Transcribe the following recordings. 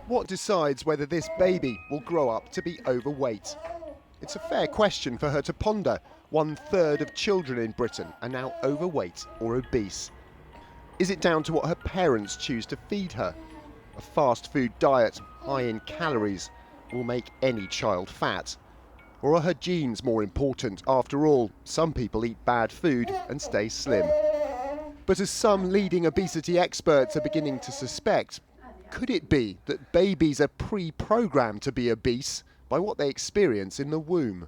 What decides whether this baby will grow up to be overweight? It's a fair question for her to ponder. 1/3 of children in Britain are now overweight or obese. Is it down to what her parents choose to feed her? A fast food diet high in calories will make any child fat. Or are her genes more important? After all, some people eat bad food and stay slim. But as some leading obesity experts are beginning to suspect, could it be that babies are pre-programmed to be obese by what they experience in the womb?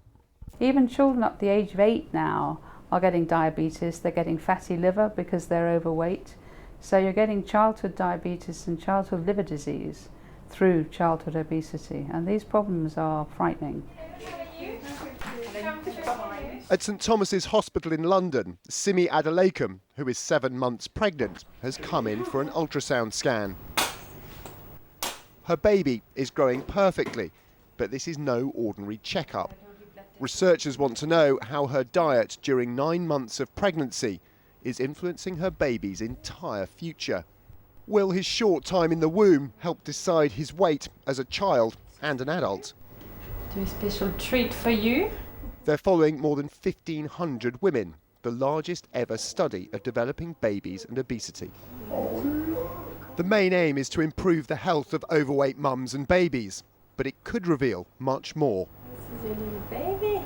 Even children up to the age of 8 now are getting diabetes, they're getting fatty liver because they're overweight. So you're getting childhood diabetes and childhood liver disease through childhood obesity, and these problems are frightening. At St Thomas's Hospital in London, Simi Adelakum, who is 7 months pregnant, has come in for an ultrasound scan. Her baby is growing perfectly, but this is no ordinary checkup. Researchers want to know how her diet during 9 months of pregnancy is influencing her baby's entire future. Will his short time in the womb help decide his weight as a child and an adult? Do a special treat for you. They're following more than 1,500 women, the largest ever study of developing babies and obesity. The main aim is to improve the health of overweight mums and babies, but it could reveal much more. This is your little baby.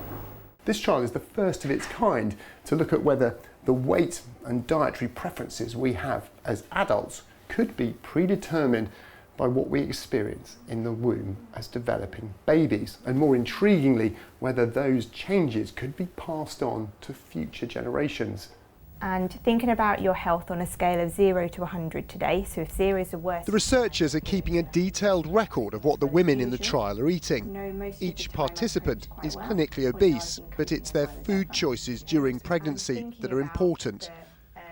This trial is the first of its kind to look at whether the weight and dietary preferences we have as adults could be predetermined by what we experience in the womb as developing babies, and more intriguingly, whether those changes could be passed on to future generations. And thinking about your health on a scale of 0 to 100 today, so if 0 is the worst... The researchers are keeping a detailed record of what the women in the trial are eating. Each participant is clinically obese, but it's their food choices during pregnancy that are important.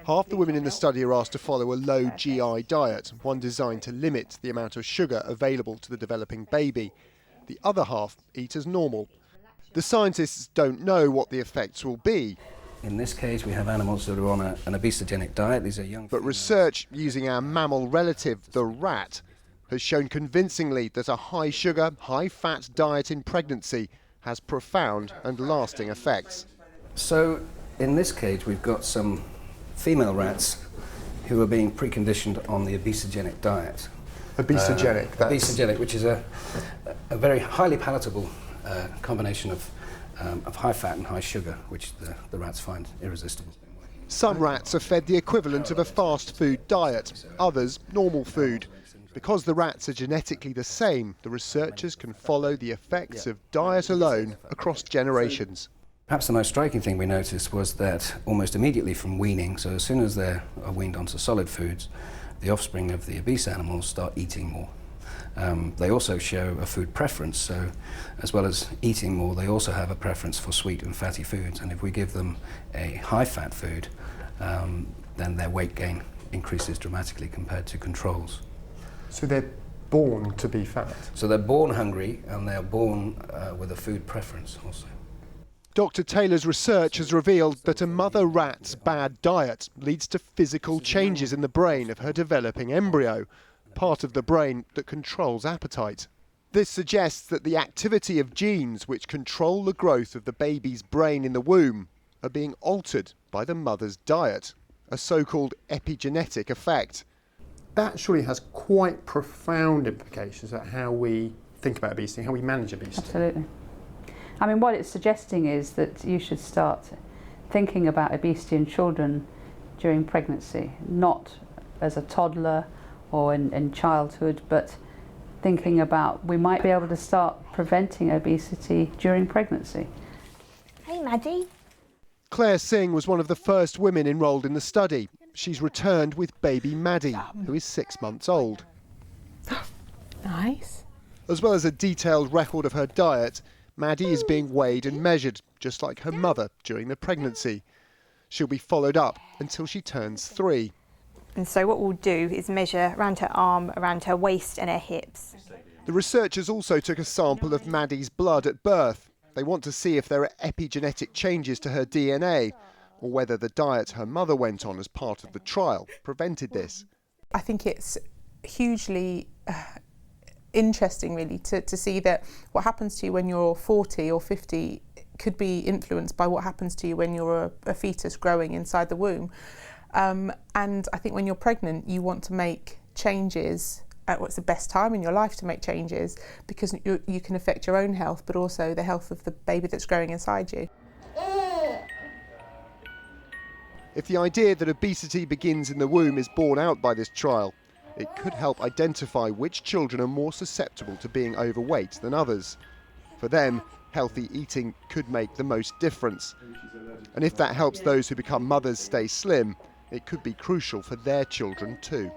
Half the women in the study are asked to follow a low GI diet, one designed to limit the amount of sugar available to the developing baby. The other half eat as normal. The scientists don't know what the effects will be. In this case, we have animals that are on an obesogenic diet. These are young. But research using our mammal relative, the rat, has shown convincingly that a high sugar, high fat diet in pregnancy has profound and lasting effects. So in this cage, we've got some female rats who are being preconditioned on the obesogenic diet. Obesogenic? Obesogenic, which is a very highly palatable combination of high fat and high sugar, which the rats find irresistible. Some rats are fed the equivalent of a fast food diet, others normal food. Because the rats are genetically the same, the researchers can follow the effects of diet alone across generations. Perhaps the most striking thing we noticed was that almost immediately from weaning, so as soon as they are weaned onto solid foods, the offspring of the obese animals start eating more. They also show a food preference, so as well as eating more, they also have a preference for sweet and fatty foods, and if we give them a high-fat food, then their weight gain increases dramatically compared to controls. So they're born to be fat? So they're born hungry, and they're born with a food preference also. Dr. Taylor's research has revealed that a mother rat's bad diet leads to physical changes in the brain of her developing embryo, part of the brain that controls appetite. This suggests that the activity of genes which control the growth of the baby's brain in the womb are being altered by the mother's diet, a so-called epigenetic effect. That surely has quite profound implications at how we think about obesity, how we manage obesity. Absolutely. I mean, what it's suggesting is that you should start thinking about obesity in children during pregnancy, not as a toddler or in childhood, but thinking about we might be able to start preventing obesity during pregnancy. Hey, Maddie. Claire Singh was one of the first women enrolled in the study. She's returned with baby Maddie, who is 6 months old. Nice. As well as a detailed record of her diet, Maddie is being weighed and measured, just like her mother during the pregnancy. She'll be followed up until she turns 3. And so what we'll do is measure around her arm, around her waist and her hips. The researchers also took a sample of Maddie's blood at birth. They want to see if there are epigenetic changes to her DNA, or whether the diet her mother went on as part of the trial prevented this. I think it's hugely interesting really to see that what happens to you when you're 40 or 50 could be influenced by what happens to you when you're a fetus growing inside the womb. And I think when you're pregnant, you want to make changes at what's the best time in your life to make changes, because you can affect your own health, but also the health of the baby that's growing inside you. If the idea that obesity begins in the womb is borne out by this trial, it could help identify which children are more susceptible to being overweight than others. For them, healthy eating could make the most difference. And if that helps those who become mothers stay slim, it could be crucial for their children too.